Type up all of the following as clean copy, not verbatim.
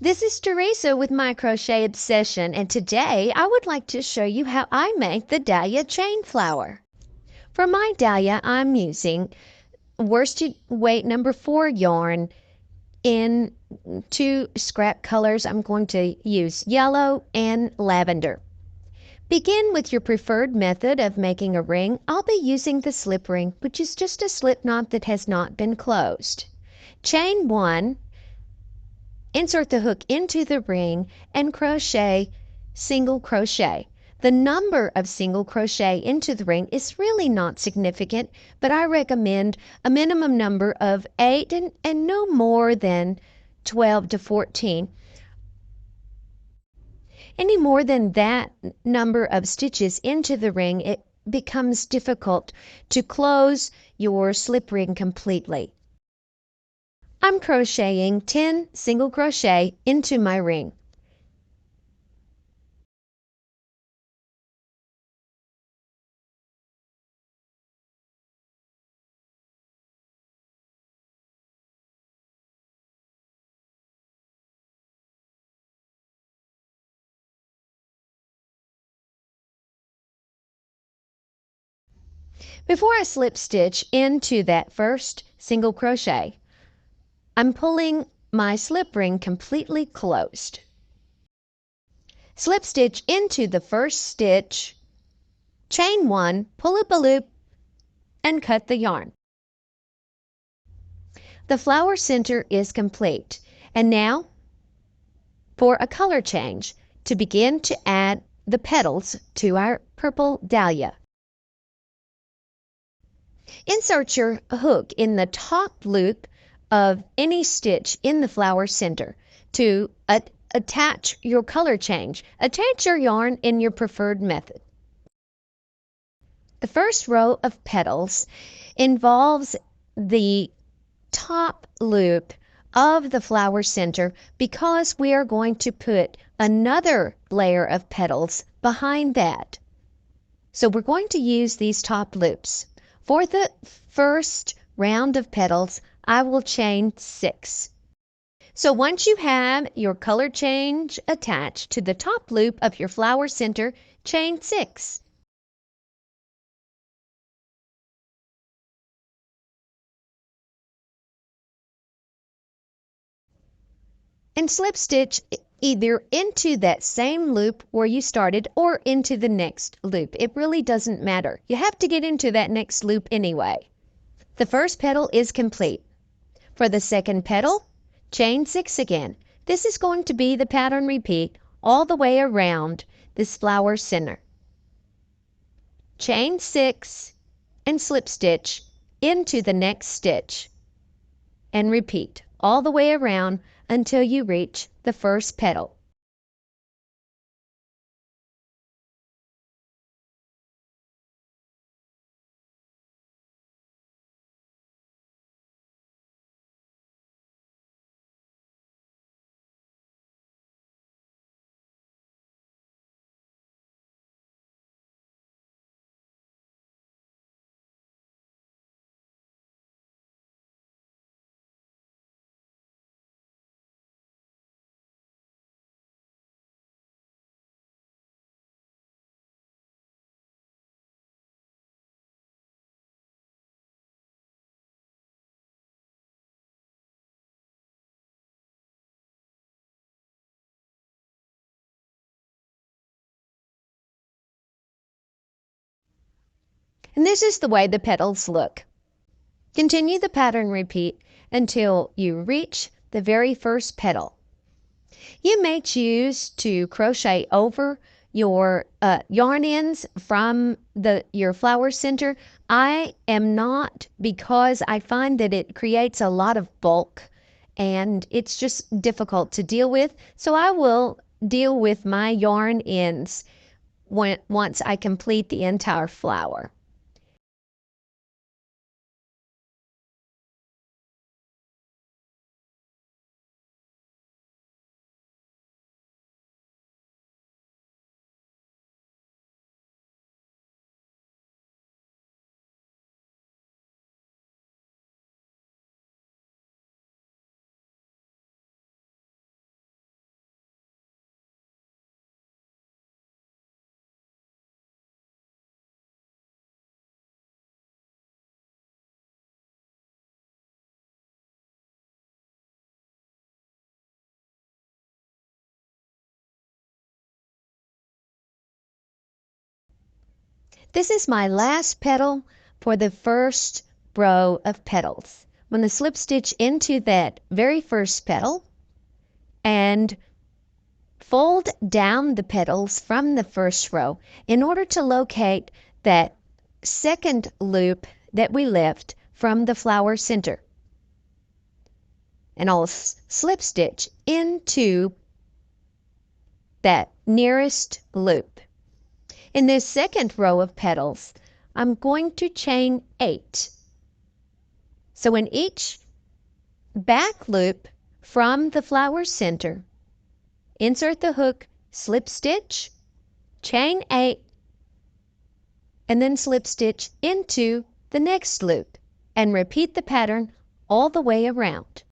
This is Teresa with my Crochet Obsession, and today I would like to show you how I make the dahlia chain flower. For my dahlia, I'm using worsted weight number 4 yarn in 2 scrap colors. I'm going to use yellow and lavender. Begin with your preferred method of making a ring. I'll be using the slip ring, which is just a slip knot that has not been closed. Chain 1. Insert the hook into the ring and crochet single crochet. The number of single crochet into the ring is really not significant, but I recommend a minimum number of 8 and no more than 12 to 14. Any more than that number of stitches into the ring, it becomes difficult to close your slip ring completely. I'm crocheting 10 single crochet into my ring. Before I slip stitch into that first single crochet, I'm pulling my slip ring completely closed. Slip stitch into the first stitch, chain 1, pull up a loop, and cut the yarn. The flower center is complete. And now for a color change to begin to add the petals to our purple dahlia. Insert your hook in the top loop of any stitch in the flower center to attach your color change. Attach your yarn in your preferred method. The first row of petals involves the top loop of the flower center because we are going to put another layer of petals behind that. So we're going to use these top loops. For the first round of petals, I will chain 6. So once you have your color change attached to the top loop of your flower center, chain 6. And slip stitch either into that same loop where you started or into the next loop. It really doesn't matter. You have to get into that next loop anyway. The first petal is complete. For the second petal, chain 6 again. This is going to be the pattern repeat all the way around this flower center. Chain 6 and slip stitch into the next stitch and repeat all the way around until you reach the first petal. And this is the way the petals look. Continue the pattern repeat until you reach the very first petal. You may choose to crochet over your yarn ends from your flower center. I am not, because I find that it creates a lot of bulk and it's just difficult to deal with. So I will deal with my yarn ends once I complete the entire flower. This is my last petal for the first row of petals. I'm going to slip stitch into that very first petal and fold down the petals from the first row in order to locate that second loop that we left from the flower center. And I'll slip stitch into that nearest loop. In this second row of petals, I'm going to chain 8. So in each back loop from the flower center, insert the hook, slip stitch, chain 8, and then slip stitch into the next loop, and repeat the pattern all the way around.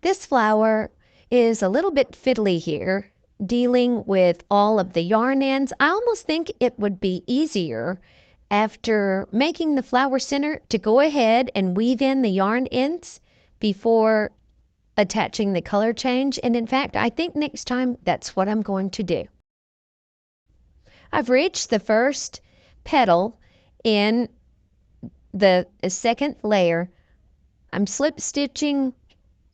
This flower is a little bit fiddly here, dealing with all of the yarn ends. I almost think it would be easier after making the flower center to go ahead and weave in the yarn ends before attaching the color change. And in fact, I think next time that's what I'm going to do. I've reached the first petal in the second layer. I'm slip stitching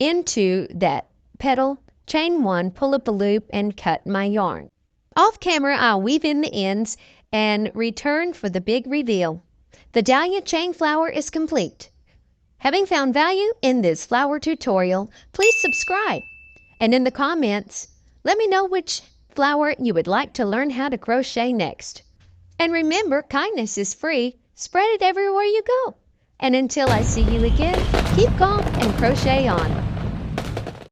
into that petal, chain 1, pull up a loop, and cut my yarn. Off camera, I'll weave in the ends and return for the big reveal. The dahlia chain flower is complete. Having found value in this flower tutorial, please subscribe. And in the comments, let me know which flower you would like to learn how to crochet next. And remember, kindness is free. Spread it everywhere you go. And until I see you again, keep calm and crochet on.